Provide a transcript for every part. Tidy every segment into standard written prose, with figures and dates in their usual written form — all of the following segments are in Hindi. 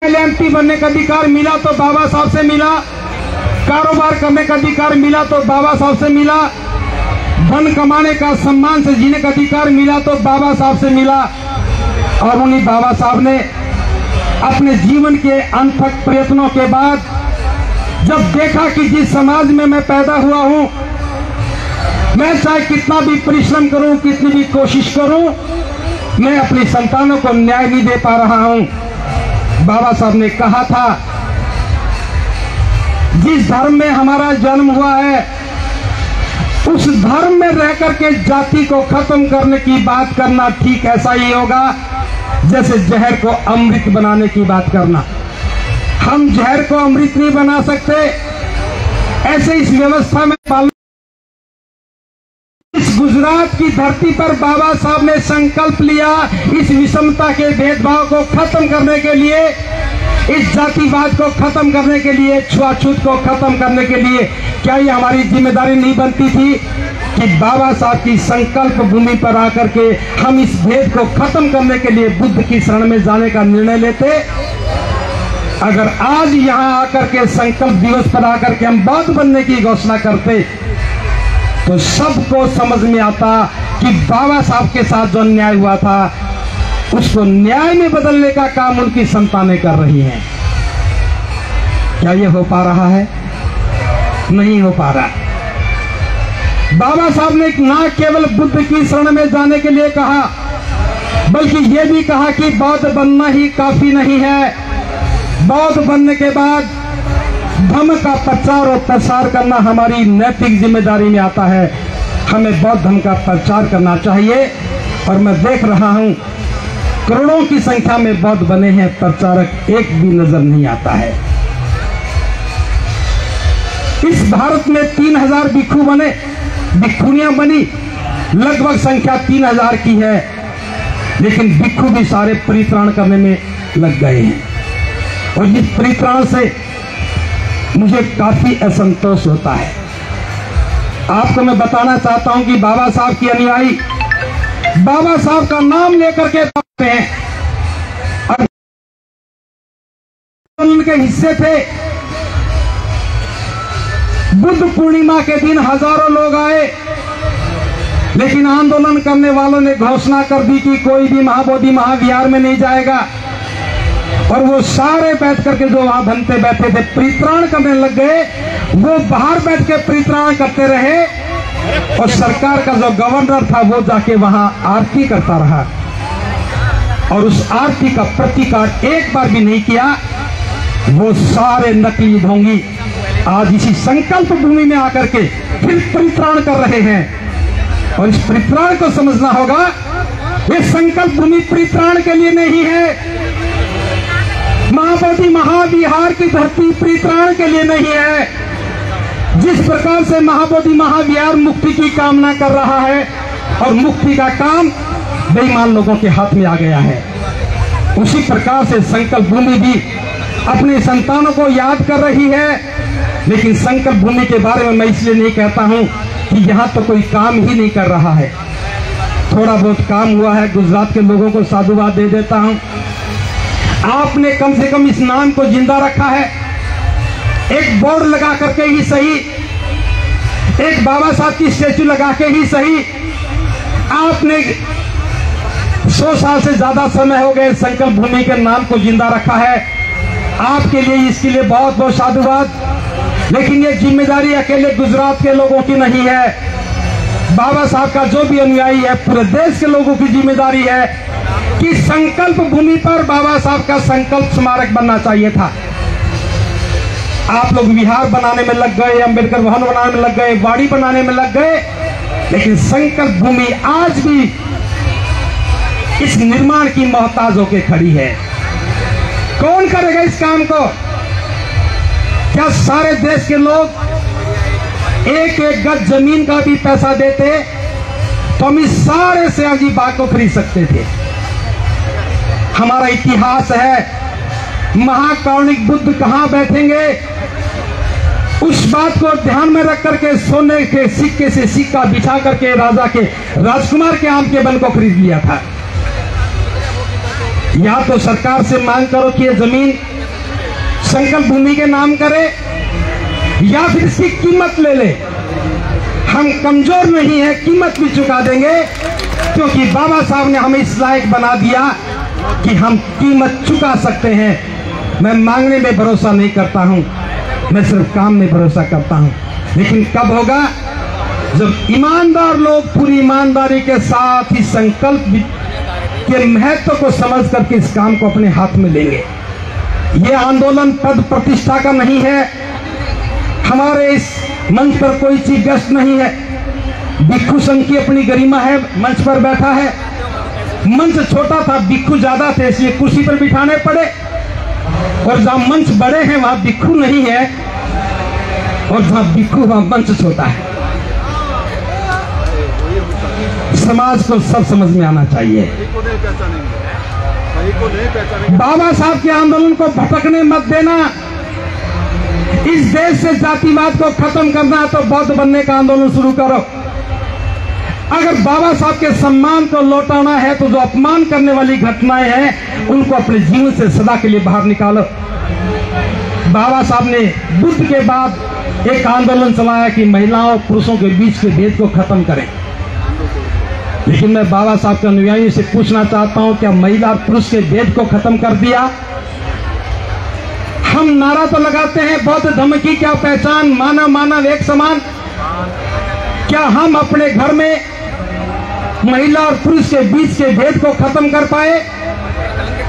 एमपी बनने का अधिकार मिला तो बाबा साहब से मिला, कारोबार करने का अधिकार मिला तो बाबा साहब से मिला, धन कमाने का, सम्मान से जीने का अधिकार मिला तो बाबा साहब से मिला। और उन्हीं बाबा साहब ने अपने जीवन के अनथक प्रयत्नों के बाद जब देखा कि जिस समाज में मैं पैदा हुआ हूं, मैं चाहे कितना भी परिश्रम करूं, कितनी भी कोशिश करूं, मैं अपनी संतानों को न्याय नहीं दे पा रहा हूं। बाबा साहब ने कहा था, जिस धर्म में हमारा जन्म हुआ है उस धर्म में रह करके जाति को खत्म करने की बात करना ठीक ऐसा ही होगा जैसे जहर को अमृत बनाने की बात करना। हम जहर को अमृत नहीं बना सकते। ऐसे इस व्यवस्था में इस गुजरात की धरती पर बाबा साहब ने संकल्प लिया, इस विषमता के भेदभाव को खत्म करने के लिए, इस जातिवाद को खत्म करने के लिए, छुआछूत को खत्म करने के लिए। क्या ये हमारी जिम्मेदारी नहीं बनती थी कि बाबा साहब की संकल्प भूमि पर आकर के हम इस भेद को खत्म करने के लिए बुद्ध की शरण में जाने का निर्णय लेते? अगर आज यहां आकर के संकल्प दिवस पर आकर के हम बौद्ध बनने की घोषणा करते तो सबको समझ में आता कि बाबा साहब के साथ जो अन्याय हुआ था उसको न्याय में बदलने का काम उनकी संतानें कर रही हैं। क्या ये हो पा रहा है? नहीं हो पा रहा। बाबा साहब ने ना केवल बुद्ध की शरण में जाने के लिए कहा, बल्कि ये भी कहा कि बौद्ध बनना ही काफी नहीं है। बौद्ध बनने के बाद धर्म का प्रचार और प्रसार करना हमारी नैतिक जिम्मेदारी में आता है। हमें बौद्ध धर्म का प्रचार करना चाहिए। और मैं देख रहा हूं करोड़ों की संख्या में बौद्ध बने हैं, प्रचारक एक भी नजर नहीं आता है। इस भारत में 3000 भिक्षु बने, भिक्षुनियां बनी, लगभग संख्या 3000 की है, लेकिन भिक्षु भी सारे परित्राण करने में लग गए हैं। और इस परित्राण से मुझे काफी असंतोष होता है। आपको मैं बताना चाहता हूं कि बाबा साहब की अनुयायी बाबा साहब का नाम लेकर के दौड़ते हैं, उनके हिस्से थे। बुद्ध पूर्णिमा के दिन हजारों लोग आए, लेकिन आंदोलन करने वालों ने घोषणा कर दी कि कोई भी महाबोधि महाविहार में नहीं जाएगा। और वो सारे बैठ करके जो वहां बनते बैठे थे परित्राण करने लग गए, वो बाहर बैठ के परित्राण करते रहे। और सरकार का जो गवर्नर था वो जाके वहां आरती करता रहा और उस आरती का प्रतिकार एक बार भी नहीं किया। वो सारे नकली ढोंगी आज इसी संकल्प भूमि में आकर के फिर परित्राण कर रहे हैं। और इस परित्राण को समझना होगा, ये संकल्प भूमि परित्राण के लिए नहीं है। महाबोधि महाविहार की धरती परित्राण के लिए नहीं है। जिस प्रकार से महाबोधि महाविहार मुक्ति की कामना कर रहा है और मुक्ति का काम बेईमान लोगों के हाथ में आ गया है, उसी प्रकार से संकल्प भूमि भी अपने संतानों को याद कर रही है। लेकिन संकल्प भूमि के बारे में मैं इसलिए नहीं कहता हूं कि यहां तो कोई काम ही नहीं कर रहा है। थोड़ा बहुत काम हुआ है, गुजरात के लोगों को साधुवाद दे देता हूं। आपने कम से कम इस नाम को जिंदा रखा है, एक बोर्ड लगा करके ही सही, एक बाबा साहब की स्टैचू लगा के ही सही। आपने 100 साल से ज्यादा समय हो गए संकल्प भूमि के नाम को जिंदा रखा है। आपके लिए इसके लिए बहुत बहुत साधुवाद। लेकिन ये जिम्मेदारी अकेले गुजरात के लोगों की नहीं है। बाबा साहब का जो भी अनुयायी है, पूरे देश के लोगों की जिम्मेदारी है कि संकल्प भूमि पर बाबा साहब का संकल्प स्मारक बनना चाहिए था। आप लोग विहार बनाने में लग गए, अंबेडकर भवन बनाने में लग गए, वाड़ी बनाने में लग गए, लेकिन संकल्प भूमि आज भी इस निर्माण की मोहताज होकर खड़ी है। कौन करेगा इस काम को? क्या सारे देश के लोग एक एक गज जमीन का भी पैसा देते तो हम इस सारे सयाजी बाग को खरीद सकते थे। हमारा इतिहास है, महाकारुणिक बुद्ध कहां बैठेंगे उस बात को ध्यान में रख करके सोने के सिक्के से सिक्का बिछा करके राजा के राजकुमार के आम के वन को खरीद लिया था। या तो सरकार से मांग करो कि ये जमीन संकल्प भूमि के नाम करे या फिर इसकी कीमत ले ले। हम कमजोर नहीं है, कीमत भी चुका देंगे, क्योंकि बाबा साहब ने हमें इस लायक बना दिया कि हम कीमत चुका सकते हैं। मैं मांगने में भरोसा नहीं करता हूं, मैं सिर्फ काम में भरोसा करता हूं। लेकिन कब होगा? जब ईमानदार लोग पूरी ईमानदारी के साथ ही संकल्प के महत्व को समझ करके इस काम को अपने हाथ में लेंगे। ये आंदोलन पद प्रतिष्ठा का नहीं है, हमारे इस मंच पर कोई चीफ गेस्ट नहीं है। भिक्षु संघ की अपनी गरिमा है, मंच पर बैठा है। मंच छोटा था, भिक्षु ज्यादा थे, इसलिए कुर्सी पर बिठाने पड़े। और जहां मंच बड़े हैं वहां भिक्षु नहीं है, और जहां भिक्षु वहां मंच छोटा है। समाज को सब समझ में आना चाहिए। बाबा साहब के आंदोलन को भटकने मत देना। इस देश से जातिवाद को खत्म करना है तो बौद्ध बनने का आंदोलन शुरू करो। अगर बाबा साहब के सम्मान को लौटाना है तो जो अपमान करने वाली घटनाएं हैं उनको अपने जीवन से सदा के लिए बाहर निकालो। बाबा साहब ने बुद्ध के बाद एक आंदोलन चलाया कि महिलाओं और पुरुषों के बीच के भेद को खत्म करें। लेकिन मैं बाबा साहब के अनुयायियों से पूछना चाहता हूं, क्या महिला और पुरुष के भेद को खत्म कर दिया? हम नारा तो लगाते हैं बौद्ध धर्म की क्या पहचान, मानव मानव एक समान। क्या हम अपने घर में महिला और पुरुष के बीच के भेद को खत्म कर पाए?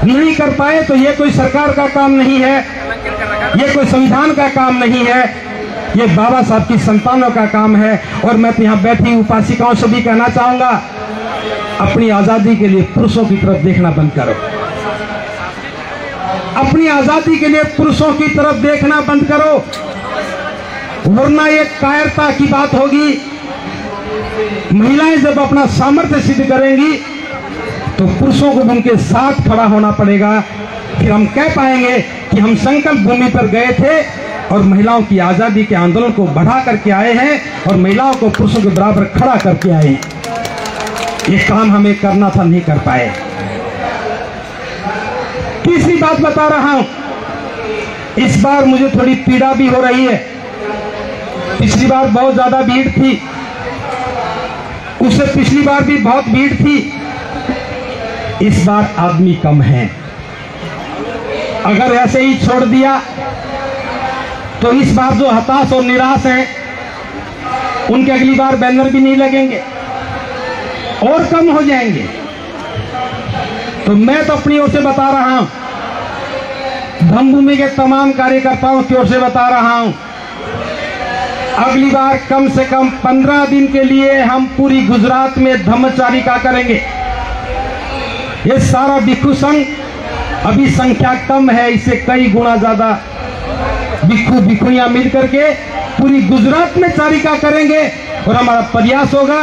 नहीं कर पाए तो ये कोई सरकार का काम नहीं है, ये कोई संविधान का काम नहीं है, ये बाबा साहब की संतानों का काम है। और मैं तो यहाँ बैठी उपासिकाओं से भी कहना चाहूंगा, अपनी आजादी के लिए पुरुषों की तरफ देखना बंद करो। अपनी आजादी के लिए पुरुषों की तरफ देखना बंद करो, वरना ये कायरता की बात होगी। महिलाएं जब अपना सामर्थ्य सिद्ध करेंगी तो पुरुषों को उनके साथ खड़ा होना पड़ेगा। फिर हम कह पाएंगे कि हम संकल्प भूमि पर गए थे और महिलाओं की आजादी के आंदोलन को बढ़ा करके आए हैं और महिलाओं को पुरुषों के बराबर खड़ा करके आए हैं। ये काम हमें करना था, नहीं कर पाए। तीसरी बात बता रहा हूं, इस बार मुझे थोड़ी पीड़ा भी हो रही है। पिछली बार बहुत ज्यादा भीड़ थी, उससे पिछली बार भी बहुत भीड़ थी, इस बार आदमी कम है। अगर ऐसे ही छोड़ दिया तो इस बार जो हताश और निराश हैं उनके अगली बार बैनर भी नहीं लगेंगे और कम हो जाएंगे। तो मैं तो अपनी ओर से बता रहा हूं, धम्मभूमि के तमाम कार्यकर्ताओं की ओर से बता रहा हूं, अगली बार कम से कम 15 दिन के लिए हम पूरी गुजरात में धम्मचारिका करेंगे। ये सारा भिक्षु संघ, अभी संख्या कम है, इससे कई गुना ज्यादा भिक्षु भिक्षुनियां मिलकर के पूरी गुजरात में चारिका करेंगे। और हमारा प्रयास होगा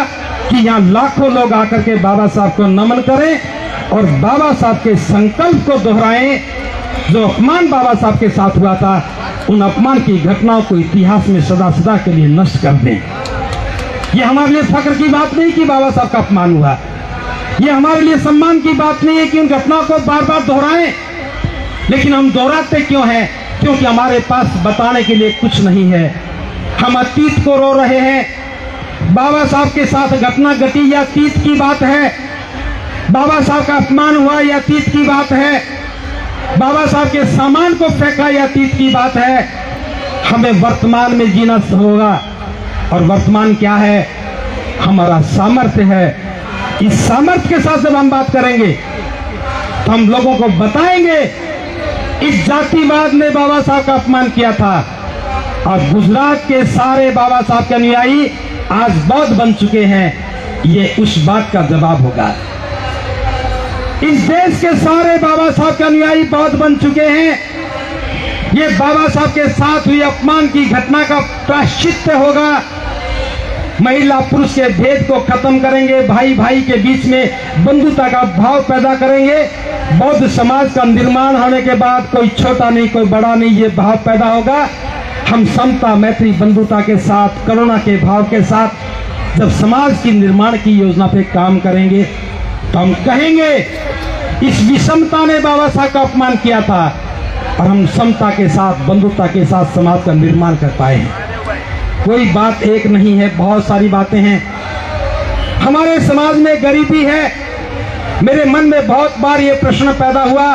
कि यहाँ लाखों लोग आकर के बाबा साहब को नमन करें और बाबा साहब के संकल्प को दोहराएं। जो अपमान बाबा साहब के साथ हुआ था, उन अपमान की घटनाओं को इतिहास में सदा सदा के लिए नष्ट कर दें। ये हमारे लिए फख्र की बात नहीं कि बाबा साहब का अपमान हुआ, ये हमारे लिए सम्मान की बात नहीं है कि उन घटनाओं को बार बार दोहराएं। लेकिन हम दोहराते क्यों हैं? क्योंकि हमारे पास बताने के लिए कुछ नहीं है। हम अतीत को रो रहे हैं। बाबा साहब के साथ घटना घटी, यह अतीत की बात है। बाबा साहब का अपमान हुआ, यह अतीत की बात है। बाबा साहब के सामान को फेंका, यह अतीत की बात है। हमें वर्तमान में जीना होगा। और वर्तमान क्या है? हमारा सामर्थ्य है। इस सामर्थ्य के साथ जब हम बात करेंगे तो हम लोगों को बताएंगे इस जातिवाद ने बाबा साहब का अपमान किया था। और गुजरात के सारे बाबा साहब के अनुयायी आज बौद्ध बन चुके हैं, ये उस बात का जवाब होगा। इस देश के सारे बाबा साहब के अनुयायी बौद्ध बन चुके हैं, ये बाबा साहब के साथ हुई अपमान की घटना का प्रायश्चित होगा। महिला पुरुष के भेद को खत्म करेंगे, भाई भाई के बीच में बंधुता का भाव पैदा करेंगे। बौद्ध समाज का निर्माण होने के बाद कोई छोटा नहीं, कोई बड़ा नहीं, ये भाव पैदा होगा। हम समता, मैत्री, बंधुता के साथ, करुणा के भाव के साथ जब समाज की निर्माण की योजना पे काम करेंगे तो हम कहेंगे इस विषमता ने बाबा साहब का अपमान किया था। और हम समता के साथ, बंधुता के साथ समाज का निर्माण कर पाए हैं। कोई बात एक नहीं है, बहुत सारी बातें हैं। हमारे समाज में गरीबी है। मेरे मन में बहुत बार ये प्रश्न पैदा हुआ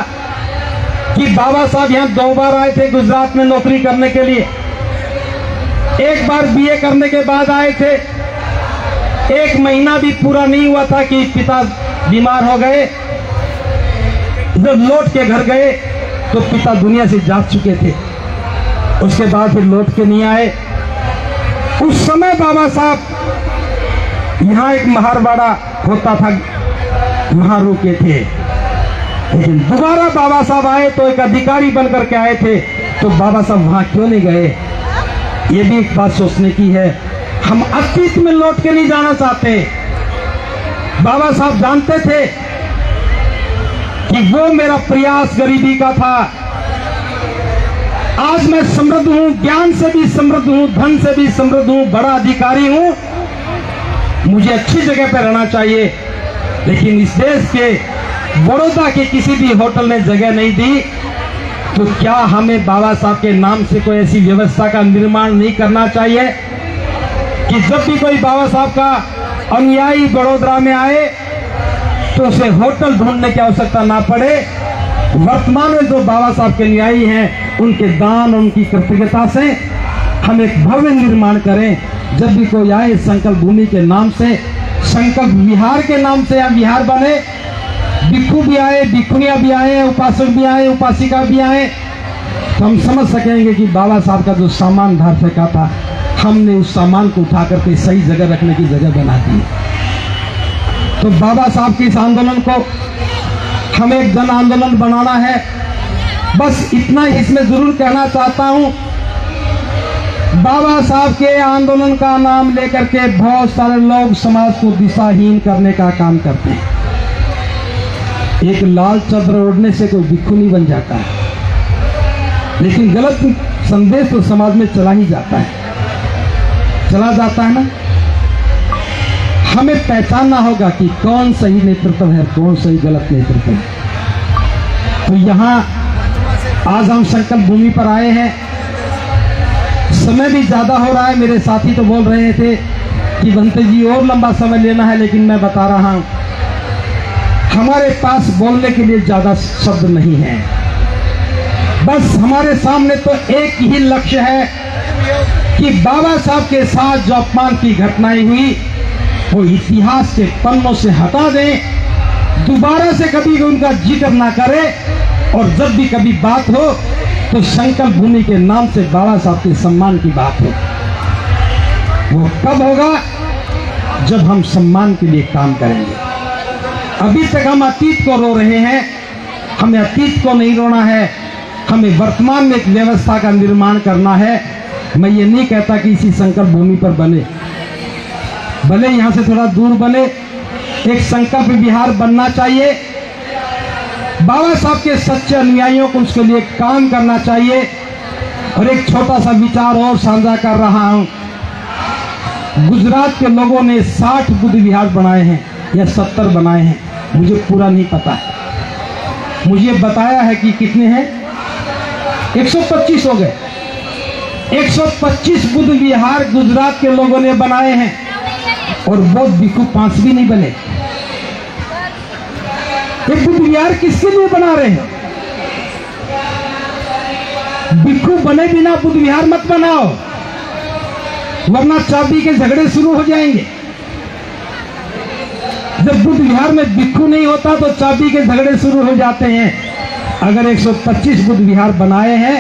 कि बाबा साहब यहाँ 2 बार आए थे गुजरात में नौकरी करने के लिए। एक बार बीए करने के बाद आए थे, 1 महीना भी पूरा नहीं हुआ था कि पिता बीमार हो गए। जब लौट के घर गए तो पिता दुनिया से जा चुके थे। उसके बाद फिर लौट के नहीं आए। उस समय बाबा साहब यहाँ एक महारवाड़ा होता था, वहां रुके थे। लेकिन दोबारा बाबा साहब आए तो एक अधिकारी बनकर के आए थे, तो बाबा साहब वहां क्यों नहीं गए? ये भी एक बात सोचने की है। हम अतीत में लौट के नहीं जाना चाहते। बाबा साहब जानते थे कि वो मेरा प्रयास गरीबी का था। आज मैं समृद्ध हूं, ज्ञान से भी समृद्ध हूं, धन से भी समृद्ध हूं, बड़ा अधिकारी हूं। मुझे अच्छी जगह पर रहना चाहिए, लेकिन इस देश के बड़ौदा के किसी भी होटल ने जगह नहीं दी। तो क्या हमें बाबा साहब के नाम से कोई ऐसी व्यवस्था का निर्माण नहीं करना चाहिए कि जब भी कोई बाबा साहब का अनुयायी बड़ोदरा में आए तो उसे होटल ढूंढने की आवश्यकता ना पड़े। वर्तमान में जो बाबा साहब के अनुयायी हैं, उनके दान, उनकी कृतज्ञता से हम एक भव्य निर्माण करें। जब भी कोई आए संकल्प भूमि के नाम से, संकल्प विहार के नाम से या विहार बने, भिक्षु भी आए, भिक्षुनिया भी आए, उपासक भी आए, उपासिका भी आए, तो हम समझ सकेंगे कि बाबा साहब का जो सामान धार फेंका था, हमने उस सामान को उठा करके सही जगह रखने की जगह बना दी। तो बाबा साहब के इस आंदोलन को हमें एक जन आंदोलन बनाना है। बस इतना ही इसमें जरूर कहना चाहता हूं, बाबा साहब के आंदोलन का नाम लेकर के बहुत सारे लोग समाज को दिशाहीन करने का काम करते हैं। एक लाल चादर ओढ़ने से कोई भिक्षु नहीं बन जाता है, लेकिन गलत संदेश तो समाज में चला ही जाता है, चला जाता है ना। हमें पहचानना होगा कि कौन सही नेतृत्व है, कौन सही गलत नेतृत्व है। तो यहाँ आज हम संकल्प भूमि पर आए हैं। समय भी ज्यादा हो रहा है। मेरे साथी तो बोल रहे थे कि बनते जी और लंबा समय लेना है, लेकिन मैं बता रहा हूं हमारे पास बोलने के लिए ज्यादा शब्द नहीं है। बस हमारे सामने तो एक ही लक्ष्य है कि बाबा साहब के साथ जो अपमान की घटनाएं हुई वो इतिहास के पन्नों से हटा दें, दोबारा से कभी उनका जिक्र ना करें। और जब भी कभी बात हो तो संकल्प भूमि के नाम से बाबा साहब के सम्मान की बात हो। वो कब होगा? जब हम सम्मान के लिए काम करेंगे। अभी तक हम अतीत को रो रहे हैं, हमें अतीत को नहीं रोना है, हमें वर्तमान में एक व्यवस्था का निर्माण करना है। मैं ये नहीं कहता कि इसी संकल्प भूमि पर बने, भले यहाँ से थोड़ा दूर बने, एक संकल्प विहार बनना चाहिए। बाबा साहब के सच्चे अनुयायियों को उसके लिए काम करना चाहिए। और एक छोटा सा विचार और साझा कर रहा हूँ। गुजरात के लोगों ने 60 बुद्ध विहार बनाए हैं या 70 बनाए हैं, मुझे पूरा नहीं पता है। मुझे बताया है कि कितने हैं, 125 हो गए। 125 बुद्ध विहार गुजरात के लोगों ने बनाए हैं और बौद्ध भिक्षु 5 भी नहीं बने। ये बुद्ध विहार किसके लिए बना रहे हैं? भिक्षु बने बिना बुद्ध विहार मत बनाओ, वरना चाबी के झगड़े शुरू हो जाएंगे। जब बुद्ध विहार में भिक्षु नहीं होता तो चाबी के झगड़े शुरू हो जाते हैं। अगर 125 बुद्ध विहार बनाए हैं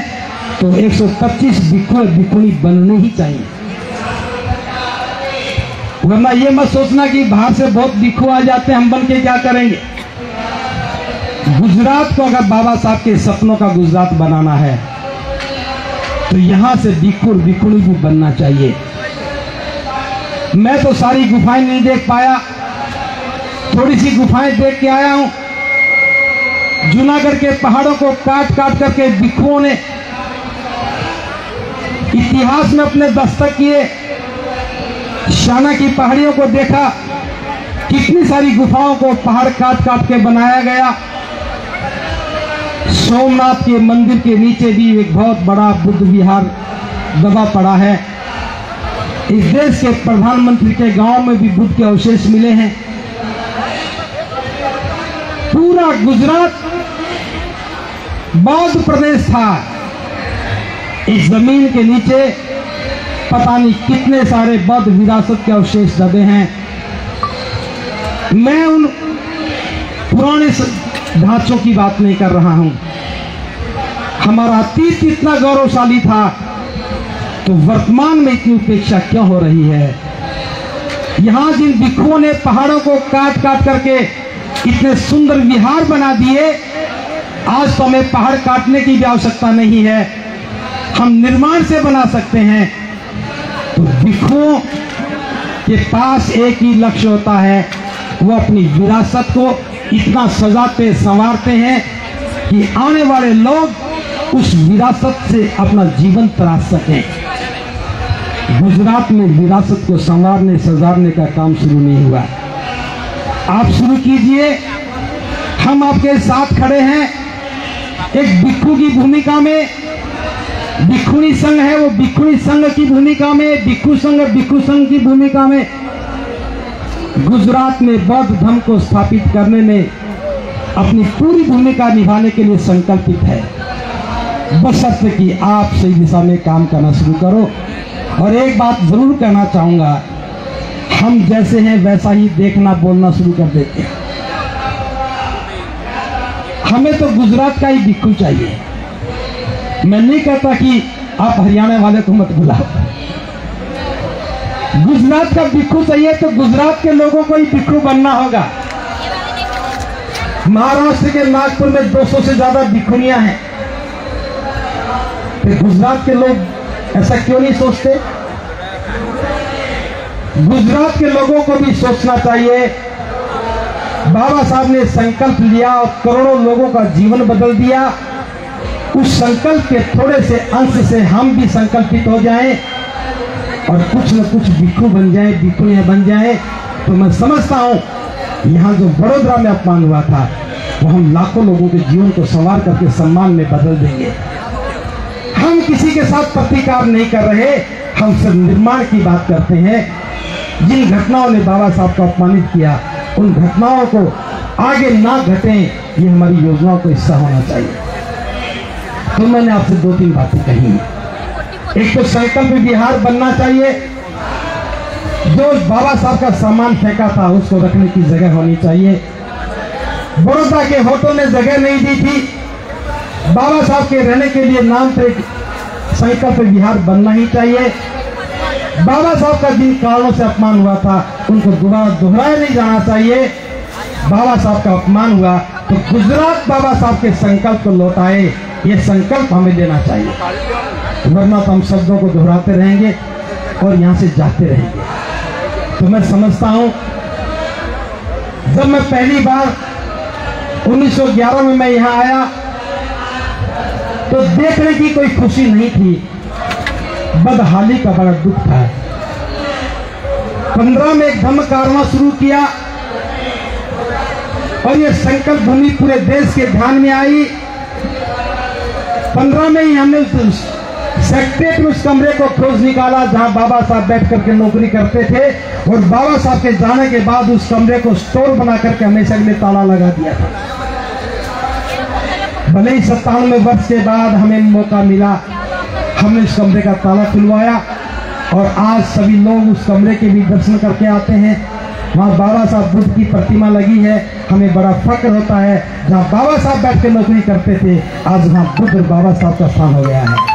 तो 125 भिक्षु भिक्षुणी बनने ही चाहिए, वरना ये मत सोचना कि बाहर से बहुत भिक्षु आ जाते हैं, हम बन के क्या करेंगे। गुजरात को अगर बाबा साहब के सपनों का गुजरात बनाना है तो यहां से भिक्षु और भिक्षुणी भी बनना चाहिए। मैं तो सारी गुफाएं नहीं देख पाया, थोड़ी सी गुफाएं देख के आया हूं। जूनागढ़ के पहाड़ों को काट काट करके भिक्षुओं ने इतिहास में अपने दस्तक किए। शाना की पहाड़ियों को देखा, कितनी सारी गुफाओं को पहाड़ काट काट के बनाया गया। सोमनाथ के मंदिर के नीचे भी एक बहुत बड़ा बुद्ध विहार दबा पड़ा है। इस देश के प्रधानमंत्री के गांव में भी बुद्ध के अवशेष मिले हैं। पूरा गुजरात बौद्ध प्रदेश था। इस जमीन के नीचे पता नहीं कितने सारे बौद्ध विरासत के अवशेष दबे हैं। मैं उन पुराने ढांचों की बात नहीं कर रहा हूं। हमारा अतीत इतना गौरवशाली था तो वर्तमान में इतनी उपेक्षा क्यों हो रही है? यहां जिन भिक्षुओं ने पहाड़ों को काट काट करके इतने सुंदर विहार बना दिए, आज तो हमें पहाड़ काटने की भी आवश्यकता नहीं है, हम निर्माण से बना सकते हैं। तो भिक्षुओं के पास एक ही लक्ष्य होता है, वो अपनी विरासत को इतना सजाते संवारते हैं कि आने वाले लोग उस विरासत से अपना जीवन तराश सकें। गुजरात में विरासत को संवारने सजारने का काम शुरू नहीं हुआ। आप शुरू कीजिए, हम आपके साथ खड़े हैं। एक भिक्षु की भूमिका में भिक्षुणी संघ है, वो भिक्षुणी संघ की भूमिका में, भिक्षु संघ की भूमिका में गुजरात में बौद्ध धर्म को स्थापित करने में अपनी पूरी भूमिका निभाने के लिए संकल्पित है, बशर्ते कि आप सही दिशा में काम करना शुरू करो। और एक बात जरूर कहना चाहूंगा, हम जैसे हैं वैसा ही देखना बोलना शुरू कर देते हैं। हमें तो गुजरात का ही भिक्षु चाहिए। मैं नहीं कहता कि आप हरियाणा वाले को मत बुलाओ। गुजरात का भिक्षु चाहिए तो गुजरात के लोगों को ही भिक्षु बनना होगा। महाराष्ट्र के नागपुर में 200 से ज्यादा भिक्षुनियां हैं। तो गुजरात के लोग ऐसा क्यों नहीं सोचते? गुजरात के लोगों को भी सोचना चाहिए। बाबा साहब ने संकल्प लिया और करोड़ों लोगों का जीवन बदल दिया। उस संकल्प के थोड़े से अंश से हम भी संकल्पित हो जाएं और कुछ न कुछ भिक्षु बन जाए, भिक्षुनियां बन जाए, तो मैं समझता हूं यहाँ जो बड़ोदरा में अपमान हुआ था वो हम लाखों लोगों के जीवन को संवार करके सम्मान में बदल देंगे। हम किसी के साथ प्रतिकार नहीं कर रहे, हम सिर्फ निर्माण की बात करते हैं। जिन घटनाओं ने बाबा साहब को अपमानित किया, उन घटनाओं को आगे ना घटें, ये हमारी योजनाओं का हिस्सा होना चाहिए। तो मैंने आपसे 2-3 बातें कही। एक तो संकल्प विहार बनना चाहिए। जो बाबा साहब का सामान फेंका था उसको रखने की जगह होनी चाहिए। बड़ौदा के होटल ने जगह नहीं दी थी। बाबा साहब के रहने के लिए नाम पे संकल्प विहार बनना ही चाहिए। बाबा साहब का जिन कारणों से अपमान हुआ था उनको दोहराया नहीं जाना चाहिए। बाबा साहब का अपमान हुआ तो गुजरात बाबा साहब के संकल्प को लौटाए, ये संकल्प हमें लेना चाहिए, वरना तो हम शब्दों को दोहराते रहेंगे और यहाँ से जाते रहेंगे। तो मैं समझता हूँ जब मैं पहली बार 1911 में मैं यहाँ आया तो देखने की कोई खुशी नहीं थी, बदहाली का बड़ा दुख था। 15 में एक धम्म कारवां शुरू किया और ये संकल्प भूमि पूरे देश के ध्यान में आई। 15 में ही हमने सेक्रेटरी उस कमरे को खोज निकाला जहां बाबा साहब बैठ करके नौकरी करते थे, और बाबा साहब के जाने के बाद उस कमरे को स्टोर बना करके हमेशा के लिए ताला लगा दिया था। भले ही 97 वर्ष के बाद हमें मौका मिला, हमने इस कमरे का ताला खुलवाया और आज सभी लोग उस कमरे के भी दर्शन करके आते हैं। वहाँ बाबा साहब बुद्ध की प्रतिमा लगी है, हमें बड़ा फक्र होता है। जहाँ बाबा साहब बैठ के नौकरी करते थे आज वहाँ बुद्ध और बाबा साहब का स्थान हो गया है।